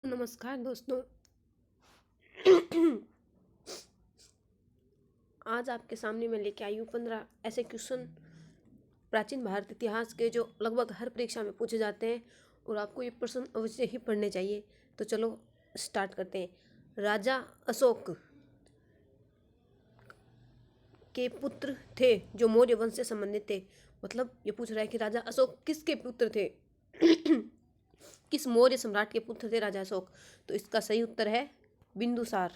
नमस्कार दोस्तों। आज आपके सामने मैं लेके आई हूँ 15 ऐसे क्वेश्चन प्राचीन भारत इतिहास के जो लगभग हर परीक्षा में पूछे जाते हैं और आपको ये प्रश्न अवश्य ही पढ़ने चाहिए। तो चलो स्टार्ट करते हैं। राजा अशोक के पुत्र थे जो मौर्य वंश से संबंधित थे। मतलब ये पूछ रहा है कि राजा अशोक किसके पुत्र थे। किस मौर्य सम्राट के पुत्र थे राजा अशोक। तो इसका सही उत्तर है बिंदुसार।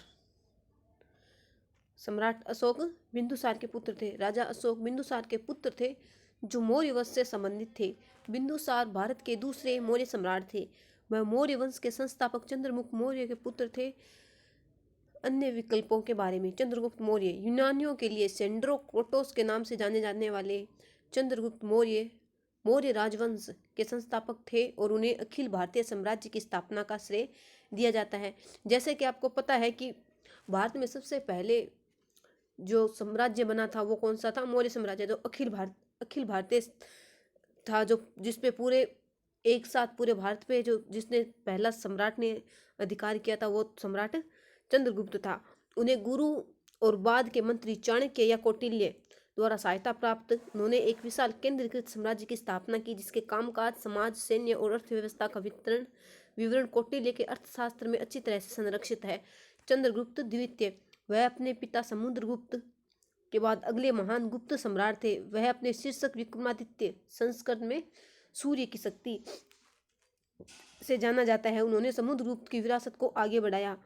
सम्राट अशोक बिंदुसार के पुत्र थे। राजा अशोक बिंदुसार के पुत्र थे जो मौर्य वंश से संबंधित थे। बिंदुसार भारत के दूसरे मौर्य सम्राट थे। वह मौर्य वंश के संस्थापक चंद्रगुप्त मौर्य के पुत्र थे। अन्य विकल्पों के बारे में। चंद्रगुप्त मौर्य यूनानियों के लिए सेंड्रोकोटोस के नाम से जाने जाने वाले चंद्रगुप्त मौर्य मौर्य राजवंश के संस्थापक थे और उन्हें अखिल भारतीय साम्राज्य की स्थापना का श्रेय दिया जाता है। जैसे कि आपको पता है कि भारत में सबसे पहले जो साम्राज्य बना था वो कौन सा था, मौर्य साम्राज्य, जो अखिल भारतीय था, जो जिसपे पूरे एक साथ पूरे भारत पे जो जिसने पहला सम्राट ने अधिकार किया था वो सम्राट चंद्रगुप्त था। उन्हें गुरु और बाद के मंत्री चाणक्य या कौटिल्य द्वारा सहायता प्राप्त उन्होंने एक विशाल केंद्रीकृत साम्राज्य की स्थापना की जिसके कामकाज, समाज, सैन्य और अर्थव्यवस्था का विवरण कौटिल्य के अर्थशास्त्र में अच्छी तरह से संरक्षित है। चंद्रगुप्त द्वितीय, वह अपने पिता समुद्रगुप्त के बाद अगले महान गुप्त सम्राट थे। वह अपने शीर्षक विक्रमादित्य संस्कृत में सूर्य की शक्ति से जाना जाता है। उन्होंने समुद्रगुप्त की विरासत को आगे बढ़ाया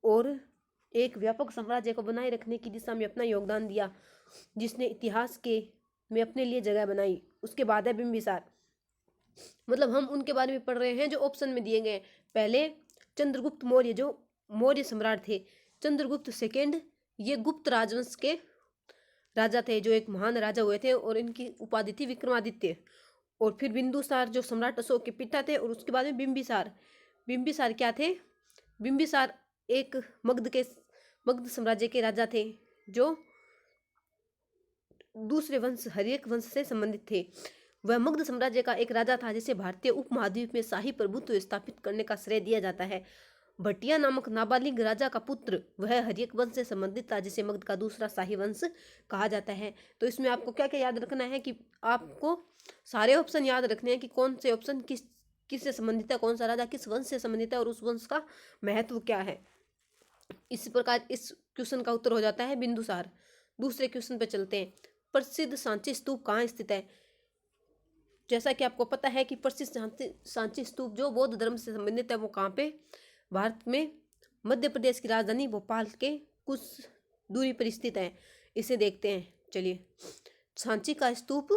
और एक व्यापक साम्राज्य को बनाए रखने की दिशा में अपना योगदान दिया, जिसने इतिहास के में अपने लिए जगह बनाई। उसके बाद है बिंबिसार। मतलब हम उनके बारे में पढ़ रहे हैं जो ऑप्शन में दिए गए। पहले चंद्रगुप्त मौर्य जो मौर्य सम्राट थे। चंद्रगुप्त सेकेंड, ये गुप्त राजवंश के राजा थे जो एक महान राजा हुए थे और इनकी उपाधि थी विक्रमादित्य। और फिर बिंदुसार जो सम्राट अशोक के पिता थे। और उसके बाद में बिंबिसार। बिंबिसार क्या थे? बिंबिसार एक मगध साम्राज्य के राजा थे जो दूसरे वंश हर्यक वंश से संबंधित थे। वह मगध साम्राज्य का एक राजा था जिसे भारतीय उपमहाद्वीप में शाही प्रभुत्व स्थापित करने का श्रेय दिया जाता है। भटिया नामक नाबालिग राजा का पुत्र वह हर्यक वंश से संबंधित था जिसे मगध का दूसरा शाही वंश कहा जाता है। तो इसमें आपको क्या क्या याद रखना है कि आपको सारे ऑप्शन याद रखने हैं कि कौन से ऑप्शन किससे संबंधित है, कौन सा राजा किस वंश से संबंधित है और उस वंश का महत्व क्या है। इसी प्रकार इस क्वेश्चन का उत्तर हो जाता है बिंदुसार। दूसरे क्वेश्चन पे चलते हैं। प्रसिद्ध सांची स्तूप कहाँ स्थित है? जैसा कि आपको पता है कि प्रसिद्ध सांची स्तूप जो बौद्ध धर्म से संबंधित है वो कहाँ पे? भारत में मध्य प्रदेश की राजधानी भोपाल के कुछ दूरी पर स्थित है। इसे देखते हैं। चलिए, सांची का स्तूप,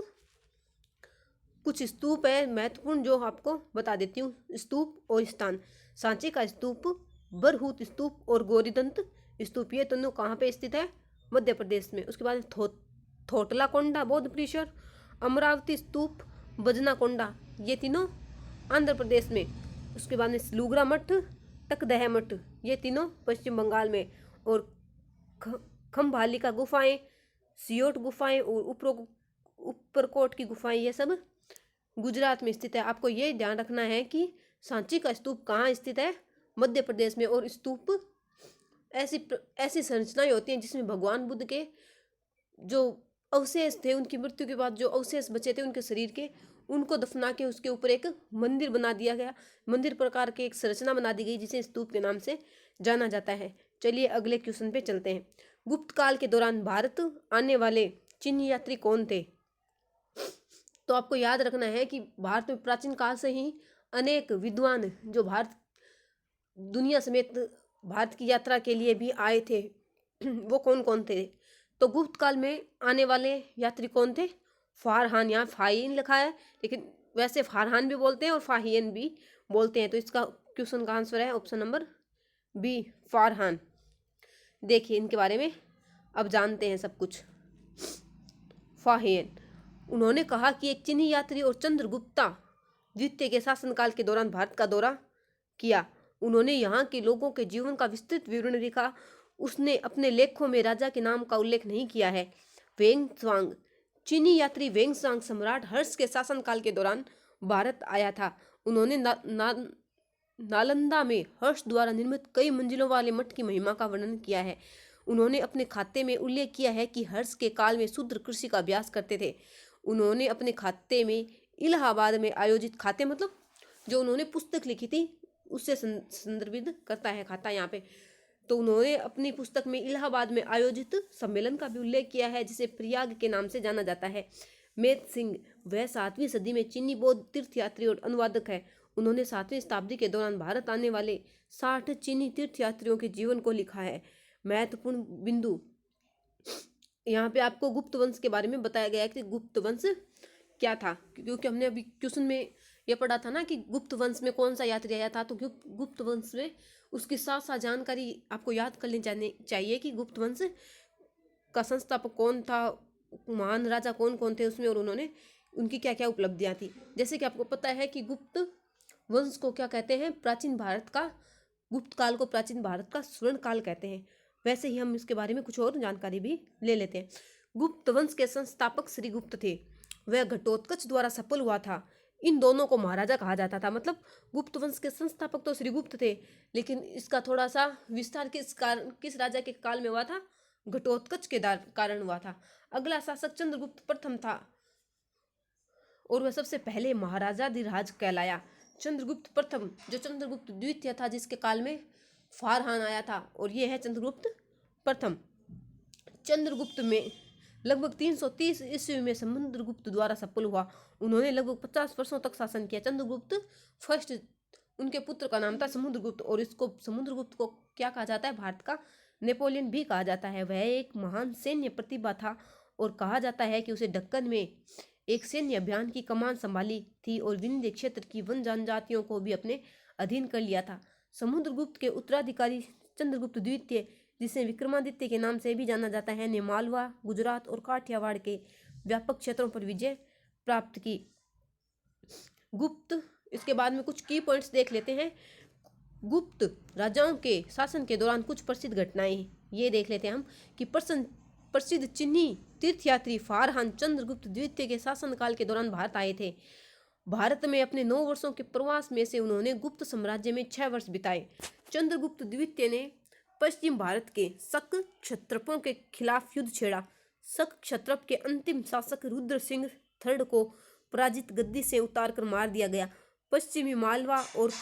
कुछ स्तूप है महत्वपूर्ण जो आपको बता देती हूँ। स्तूप और स्थान। सांची का स्तूप, बरहूत स्तूप और गौरीदंत स्तूप, ये दोनों कहाँ पे स्थित है? मध्य प्रदेश में। उसके बाद थोटला कोंडा बौद्ध परिसर, अमरावती स्तूप, बजना कोंडा, ये तीनों आंध्र प्रदेश में। उसके बाद में लुगरा मठ, टकदह मठ, ये तीनों पश्चिम बंगाल में। और खम्भालिका गुफाएं, सियोट गुफाएं और ऊपरकोट की गुफाएं, ये सब गुजरात में स्थित है। आपको ये ध्यान रखना है कि सांची का स्तूप कहाँ स्थित है? मध्य प्रदेश में। और स्तूप ऐसी संरचनाएं होती हैं जिसमें भगवान बुद्ध के जो अवशेष थे, उनकी मृत्यु के बाद जो अवशेष बचे थे उनके शरीर के, उनको दफना के उसके ऊपर एक मंदिर बना दिया गया। मंदिर प्रकार की एक संरचना बना दी गई जिसे स्तूप के नाम से जाना जाता है। चलिए अगले क्वेश्चन पे चलते हैं। गुप्त काल के दौरान भारत आने वाले चीनी यात्री कौन थे? तो आपको याद रखना है कि भारत में प्राचीन काल से ही अनेक विद्वान जो भारत दुनिया समेत भारत की यात्रा के लिए भी आए थे। वो कौन कौन थे? तो गुप्त काल में आने वाले यात्री कौन थे? फारहान, यहाँ फाहिन लिखा है लेकिन वैसे फारहान भी बोलते हैं और फाहियन भी बोलते हैं। तो इसका क्वेश्चन का आंसर है ऑप्शन नंबर बी, फारहान। देखिए इनके बारे में अब जानते हैं सब कुछ। फाहियन, उन्होंने कहा कि एक चीनी यात्री और चंद्रगुप्ता द्वितीय के शासनकाल के दौरान भारत का दौरा किया। उन्होंने यहाँ के लोगों के जीवन का विस्तृत विवरण लिखा। उसने अपने लेखों में राजा के नाम का उल्लेख नहीं किया है। वेंगत्सांग, चीनी यात्री वेंगत्सांग सम्राट हर्ष के शासनकाल के दौरान भारत आया था। उन्होंने नालंदा में हर्ष द्वारा निर्मित कई मंजिलों वाले मठ की महिमा का वर्णन किया है। उन्होंने अपने खाते में उल्लेख किया है कि हर्ष के काल में शूद्र कृषि का अभ्यास करते थे। उन्होंने अपने खाते में इलाहाबाद में आयोजित, खाते मतलब जो उन्होंने पुस्तक लिखी थी उससे संदर्भित करता है खाता यहाँ पे। तो उन्होंने अपनी पुस्तक में इलाहाबाद में आयोजित सम्मेलन का भी उल्लेख किया है, जिसे प्रयाग के नाम से जाना जाता है। मेत सिंह, वह 7वीं सदी में चीनी बौद्ध तीर्थयात्री और अनुवादक है। उन्होंने 7वीं शताब्दी के दौरान भारत आने वाले 60 चीनी तीर्थयात्रियों के जीवन को लिखा है। महत्वपूर्ण बिंदु, यहाँ पे आपको गुप्त वंश के बारे में बताया गया है कि गुप्त वंश क्या था, क्योंकि हमने अभी क्वेश्चन में ये पढ़ा था ना कि गुप्त वंश में कौन सा यात्री आया था, तो गुप्त वंश में उसकी साथ साथ जानकारी आपको याद कर लेनी चाहिए कि गुप्त वंश का संस्थापक कौन था, महान राजा कौन कौन थे उसमें, और उन्होंने उनकी क्या क्या उपलब्धियां थी। जैसे कि आपको पता है कि गुप्त वंश को क्या कहते हैं, प्राचीन भारत का, गुप्त काल को प्राचीन भारत का स्वर्ण काल कहते हैं। वैसे ही हम इसके बारे में कुछ और जानकारी भी ले लेते हैं। गुप्त वंश के संस्थापक श्रीगुप्त थे। वह घटोत्कच द्वारा सफल हुआ था। इन दोनों को महाराजा कहा जाता था। मतलब गुप्त वंश के संस्थापक तो श्रीगुप्त थे, लेकिन इसका थोड़ा सा विस्तार किस राजा के काल में हुआ था, घटोत्कच के कारण हुआ था। अगला शासक चंद्रगुप्त प्रथम था और वह सबसे पहले महाराजाधिराज कहलाया। चंद्रगुप्त प्रथम जो चंद्रगुप्त द्वितीय था, जिसके काल में फारहान आया था, और ये है चंद्रगुप्त प्रथम। चंद्रगुप्त में लगभग 330 ईस्वी में समुद्रगुप्त द्वारा सफल हुआ। उन्होंने लगभग 50 वर्षों तक शासन किया। चंद्रगुप्त फर्स्ट, उनके पुत्र का नाम था समुद्रगुप्त, और इसको समुद्रगुप्त को क्या कहा जाता है, भारत का नेपोलियन भी कहा जाता है। वह एक महान सैन्य प्रतिभा था और कहा जाता है कि उसे दक्कन में एक सैन्य अभियान की कमान संभाली थी और विंध्य क्षेत्र की वन जनजातियों को भी अपने अधीन कर लिया था। समुद्रगुप्त के उत्तराधिकारी चंद्रगुप्त द्वितीय, जिसे विक्रमादित्य के नाम से भी जाना जाता है, ने मालवा, गुजरात और काठियावाड़ के व्यापक क्षेत्रों पर विजय प्राप्त की। गुप्त, इसके बाद में कुछ की पॉइंट्स देख लेते हैं। गुप्त राजाओं के शासन के दौरान कुछ प्रसिद्ध घटनाएं ये देख लेते हैं हम कि प्रसिद्ध चीनी तीर्थयात्री फारहान चंद्रगुप्त द्वितीय के शासनकाल के दौरान भारत आए थे। भारत में अपने 9 वर्षों के प्रवास में से उन्होंने गुप्त साम्राज्य में 6 वर्ष बिताए। चंद्रगुप्त द्वितीय ने पश्चिम भारत के शक क्षत्रपों के खिलाफ युद्ध छेड़ा। शक क्षत्रप के अंतिम शासक रुद्र सिंह थर्ड को पराजित गद्दी से उतारकर मार दिया गया। पश्चिमी मालवा और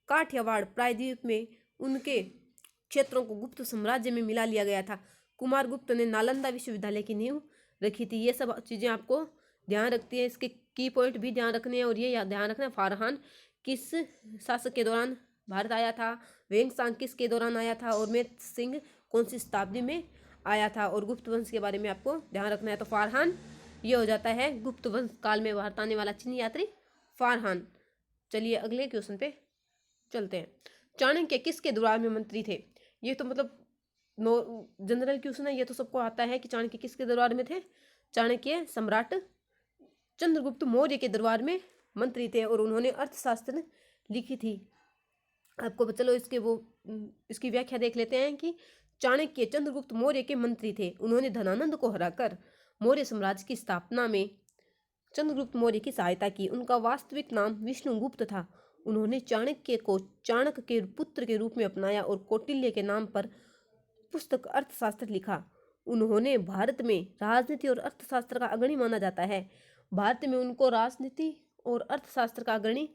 काठियावाड़ प्रायद्वीप में उनके क्षेत्रों को गुप्त साम्राज्य में मिला लिया गया था। कुमारगुप्त ने नालंदा विश्वविद्यालय की नींव रखी थी। ये सब चीज़ें आपको ध्यान रखती है, इसके की पॉइंट भी ध्यान रखने हैं। और ये ध्यान रखना, फारहान किस शासक के दौरान भारत आया था, वेंगसांग किसके दौरान आया था, और मेत सिंह कौन सी शताब्दी में आया था, और गुप्त वंश के बारे में आपको ध्यान रखना है। तो फारहान ये हो जाता है गुप्त वंश काल में भारत आने वाला चीनी यात्री फारहान। चलिए अगले क्वेश्चन पे चलते हैं। चाणक्य किसके दरबार में मंत्री थे? ये तो मतलब जनरल क्वेश्चन है, ये तो सबको आता है कि चाणक्य किसके दरबार में थे। चाणक्य सम्राट चंद्रगुप्त मौर्य के दरबार में मंत्री थे और उन्होंने अर्थशास्त्र लिखी थी। आपको चलो इसकी व्याख्या देख लेते हैं कि चाणक्य चंद्रगुप्त मौर्य के मंत्री थे। उन्होंने धनानंद को हराकर मौर्य साम्राज्य की स्थापना में चंद्रगुप्त मौर्य की सहायता की। उनका वास्तविक नाम विष्णुगुप्त था। उन्होंने चाणक्य को चाणक्य के पुत्र के रूप में अपनाया और कौटिल्य के नाम पर पुस्तक अर्थशास्त्र लिखा। उन्होंने भारत में राजनीति और अर्थशास्त्र का अग्रणी माना जाता है। भारत में उनको राजनीति और अर्थशास्त्र का अग्रणी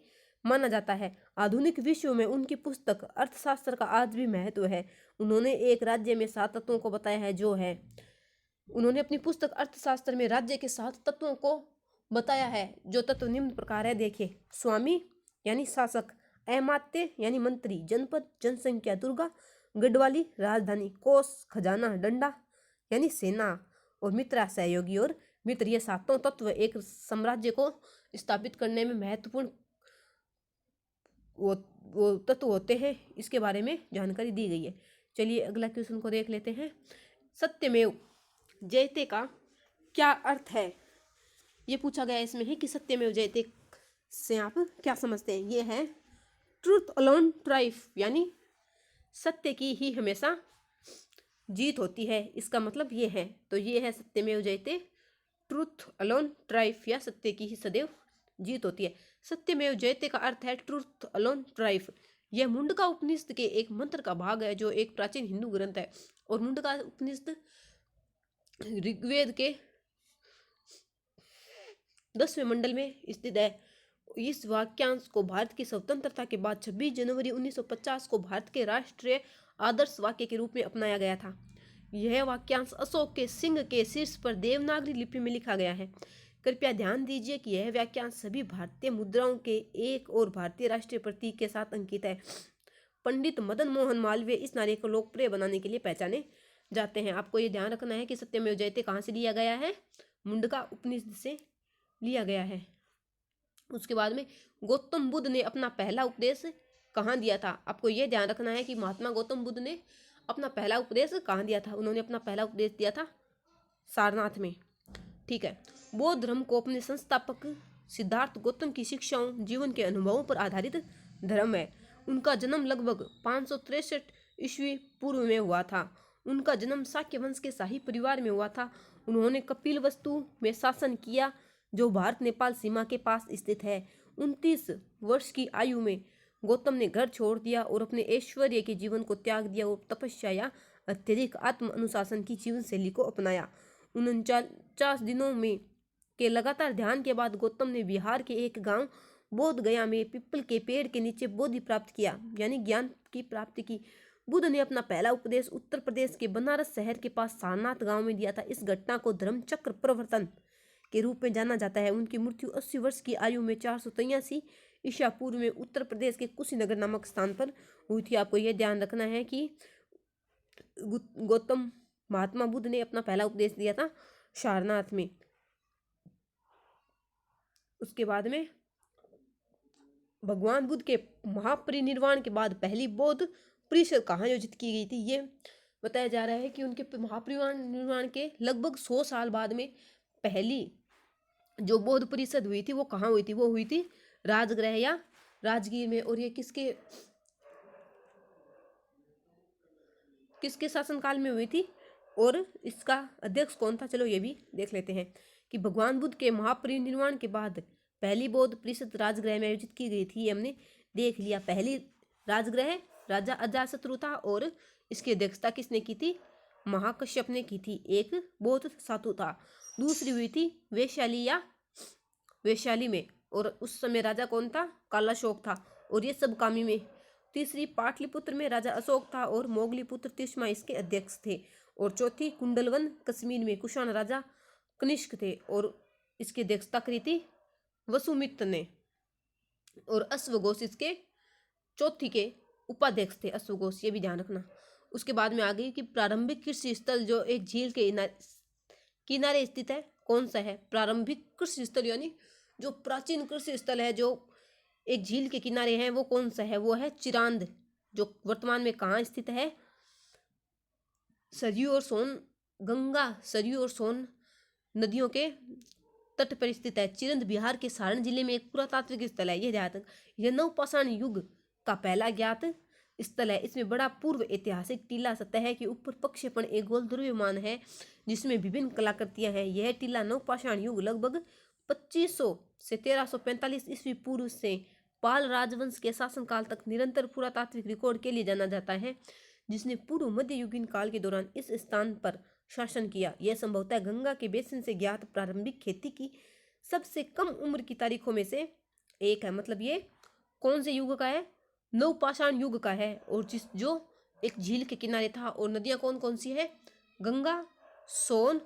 माना जाता है। आधुनिक विश्व में उनकी पुस्तक अर्थशास्त्र का आज भी महत्व है। उन्होंने एक राज्य में 7 तत्वों को बताया है, जो है, उन्होंने अपनी पुस्तक अर्थशास्त्र में राज्य के 7 तत्वों को बताया है, जो तत्व निम्न प्रकार है। देखिए, स्वामी यानी शासक, अमात्य यानी मंत्री, जनपद जनसंख्या दुर्गा गढ़वाली राजधानी, कोष खजाना, डंडा यानी सेना, और मित्र सहयोगी और मित्र। ये 7 तत्व एक साम्राज्य को स्थापित करने में महत्वपूर्ण वो तत्व होते हैं। इसके बारे में जानकारी दी गई है। चलिए अगला क्वेश्चन को देख लेते हैं। सत्यमेव जयते का क्या अर्थ है? ये पूछा गया इसमें है कि सत्यमेव जयते से आप क्या समझते हैं। ये है ट्रूथ अलोन ट्राइफ, यानी सत्य की ही हमेशा जीत होती है। इसका मतलब ये है। तो ये है सत्यमेव जयते, ट्रूथ अलोन ट्राइफ, या सत्य की ही सदैव जीत होती है। सत्यमेव जयते का अर्थ है ट्रूथ अलोन ट्राइफ। यह मुंडका उपनिषद के एक मंत्र का भाग है जो एक प्राचीन हिंदू ग्रंथ है और मुंडका उपनिषद ऋग्वेद के 10वें मंडल में स्थित है। इस वाक्यांश को भारत की स्वतंत्रता के बाद 26 जनवरी 1950 को भारत के राष्ट्रीय आदर्श वाक्य के रूप में अपनाया गया था। यह वाक्यांश अशोक के सिंह के शीर्ष पर देवनागरी लिपि में लिखा गया है। कृपया ध्यान दीजिए कि यह वाक्यांश सभी भारतीय मुद्राओं के एक और भारतीय राष्ट्रीय प्रतीक के साथ अंकित है। पंडित मदन मोहन मालवीय इस नारे को लोकप्रिय बनाने के लिए पहचाने जाते हैं। आपको ये ध्यान रखना है कि सत्यमेव जयते कहाँ से लिया गया है, मुंडका उपनिषद से लिया गया है। उसके बाद में गौतम बुद्ध ने अपना पहला उपदेश कहाँ दिया था। आपको यह ध्यान रखना है कि महात्मा गौतम बुद्ध ने अपना पहला उपदेश कहाँ दिया था। उन्होंने अपना पहला उपदेश दिया था सारनाथ में। ठीक है। बौद्ध धर्म को अपने संस्थापक सिद्धार्थ गौतम की शिक्षाओं, जीवन के अनुभवों पर आधारित धर्म है। उनका जन्म लगभग 563 ईस्वी पूर्व में हुआ था। उनका जन्म शाक्य वंश के शाही परिवार में हुआ था। उन्होंने कपिलवस्तु में शासन किया जो भारत नेपाल सीमा के पास स्थित है। 29 वर्ष की आयु में गौतम ने घर छोड़ दिया और अपने ऐश्वर्य के जीवन को त्याग दिया और तपस्या या अत्यधिक आत्म अनुशासन की जीवन शैली को अपनाया। 49 दिनों में के लगातार ध्यान के बाद गौतम ने बिहार के एक गांव बोध गया में पीपल के पेड़ के नीचे बोधि प्राप्त किया, यानी ज्ञान की प्राप्ति की। बुद्ध ने अपना पहला उपदेश उत्तर प्रदेश के बनारस शहर के पास सारनाथ गांव में दिया था। इस घटना को धर्मचक्र प्रवर्तन के रूप में जाना जाता है। उनकी मृत्यु 80 वर्ष की आयु में 483 ईसा पूर्व में उत्तर प्रदेश के कुशीनगर नामक स्थान पर हुई थी। आपको यह ध्यान रखना है कि गौतम महात्मा बुद्ध ने अपना पहला उपदेश दिया था सारनाथ में। उसके बाद में भगवान बुद्ध के महापरिनिर्वाण के बाद पहली बौद्ध परिषद कहाँ आयोजित की गई थी, ये बताया जा रहा है कि उनके महापरिनिर्वाण के लगभग 100 साल बाद में पहली जो बौद्ध परिषद हुई थी वो कहाँ हुई थी, वो हुई थी राजगृह या राजगीर में। और ये किसके शासनकाल में हुई थी और इसका अध्यक्ष कौन था, चलो ये भी देख लेते हैं कि भगवान बुद्ध के महापरिनिर्वाण के बाद पहली बौद्ध परिषद राजगृह में आयोजित की गई थी। हमने देख लिया। पहली राजगृह राजा अजातशत्रु था और इसकी अध्यक्षता किसने की थी, महाकश्यप ने की थी। एक बौद्ध साधु था। दूसरी हुई थी वैशाली में और उस समय राजा कौन था, कालाशोक था और ये सब कामी में। तीसरी पाटलिपुत्र में राजा अशोक था और मोगलीपुत्र तिस्मा इसके अध्यक्ष थे। और चौथी कुंडलवन कश्मीर में कुषाण राजा कनिष्क थे और इसकी अध्यक्षता करी थी वसुमित्र ने। और अश्वघोष इसके चौथी के उपाध्यक्ष थे, अश्वघोष, ये भी ध्यान रखना। उसके बाद में आ गई कि प्रारंभिक कृषि स्थल जो एक झील के किनारे स्थित है, कौन सा है प्रारंभिक कृषि स्थल, यानी जो प्राचीन कृषि स्थल है जो एक झील के किनारे है, वो कौन सा है, वो है चिरांद, जो वर्तमान में कहाँ स्थित है, सरयू और सोन गंगा सरयू और सोन नदियों के तट पर स्थित है। चिरंद बिहार के सारण जिले में एक पुरातात्विक स्थल है। यह नवपाषाण युग का पहला ज्ञात स्थल है। इसमें बड़ा पूर्व ऐतिहासिक टीला सतह के ऊपर प्रक्षेपण एक गोल द्रव्यमान है जिसमें विभिन्न कलाकृतियां हैं। यह टीला नवपाषाण युग लगभग 2500 से 1345 ईस्वी पूर्व से पाल राजवंश के शासनकाल तक निरंतर पुरातात्विक रिकॉर्ड के लिए जाना जाता है, जिसने पूर्व मध्ययुगीन काल के दौरान इस स्थान पर शासन किया। यह संभवतः गंगा के बेसिन से ज्ञात प्रारंभिक खेती की सबसे कम उम्र की तारीखों में से एक है। मतलब ये कौन से युग का है, नवपाषाण युग का है, और जो एक झील के किनारे था। और नदियां कौन कौन सी है, गंगा, सोन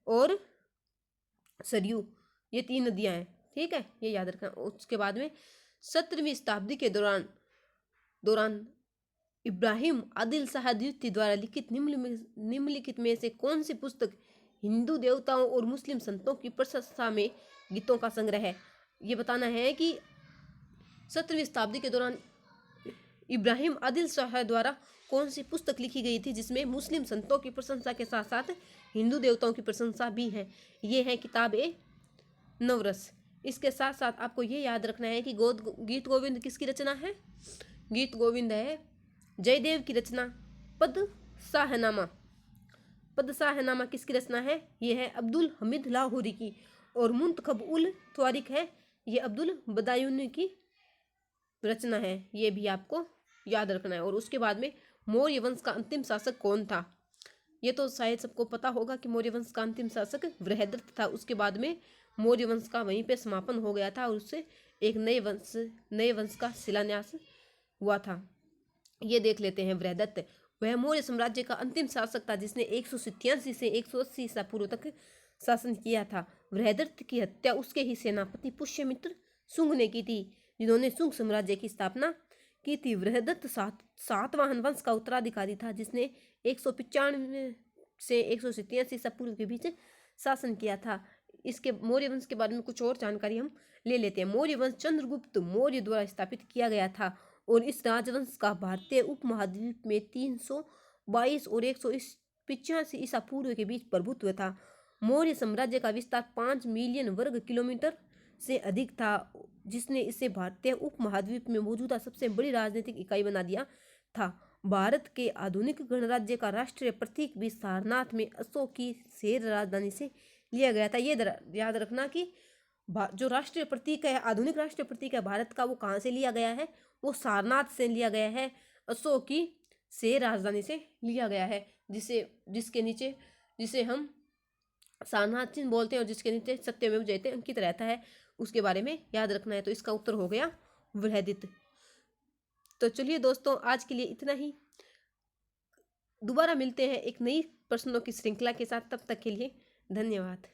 और सरयू, ये 3 नदियां हैं। ठीक है, ये याद रखना। उसके बाद में 17वीं शताब्दी के दौरान इब्राहिम आदिल शाह द्वितीय द्वारा लिखित निम्नलिखित में से कौन सी पुस्तक हिंदू देवताओं और मुस्लिम संतों की प्रशंसा में गीतों का संग्रह है। ये बताना है कि 17वीं शताब्दी के दौरान इब्राहिम आदिल शाह द्वारा कौन सी पुस्तक लिखी गई थी जिसमें मुस्लिम संतों की प्रशंसा के साथ साथ हिंदू देवताओं की प्रशंसा भी है। ये है किताब ए नवरस। इसके साथ साथ आपको ये याद रखना है कि गीत गोविंद किसकी रचना है, गीत गोविंद है जयदेव की रचना। पदशाहनामा किसकी रचना है, ये है अब्दुल हमीद लाहौरी की। और मुंतखब उल त्वारिक है, ये अब्दुल बदायून की रचना है, ये भी आपको याद रखना है। और उसके बाद में मौर्य वंश का अंतिम शासक कौन था? ये तो शायद सबको पता होगा कि मौर्य वंश का अंतिम शासक बृहद्रथ था। उसके बाद में मौर्य वंश का वहीं पे समापन हो गया था और उससे एक नए वंश का शिलान्यास हुआ था। ये देख लेते हैं। बृहदत्त वह मौर्य साम्राज्य का अंतिम शासक था जिसने 187 से 180 ईसा पूर्व तक शासन किया था। बृहदत्त की हत्या उसके ही सेनापति पुष्यमित्र शुंग ने की थी, जिन्होंने शुंग साम्राज्य की स्थापना की थी। बृहदत्त सातवाहन वंश का उत्तराधिकारी था जिसने 195 से 187 ईसा पूर्व के बीच शासन किया था। इसके मौर्य वंश के बारे में कुछ और जानकारी हम ले लेते हैं। मौर्य वंश चंद्रगुप्त मौर्य द्वारा स्थापित किया गया था और इस राजवंश का भारतीय उपमहाद्वीप में 322 और 185 ईसा पूर्व के बीच प्रभुत्व था। मौर्य साम्राज्य का विस्तार 5 मिलियन वर्ग किलोमीटर से अधिक था, जिसने इसे भारतीय उपमहाद्वीप में मौजूदा सबसे बड़ी राजनीतिक इकाई बना दिया था। भारत के आधुनिक गणराज्य का राष्ट्रीय प्रतीक भी सारनाथ में अशोक की शेर राजधानी से लिया गया था। ये याद रखना कि जो राष्ट्रीय प्रतीक है, आधुनिक राष्ट्रीय प्रतीक है भारत का, वो कहाँ से लिया गया है? वो सारनाथ से लिया गया है, अशोक की शेर राजधानी से लिया गया है, जिसे हम सारनाथ चिन्ह बोलते हैं और जिसके नीचे सत्यमेव जयते अंकित रहता है। उसके बारे में याद रखना है। तो इसका उत्तर हो गया बृहदित। तो चलिए दोस्तों, आज के लिए इतना ही। दोबारा मिलते हैं एक नई प्रश्नों की श्रृंखला के साथ। तब तक के लिए धन्यवाद।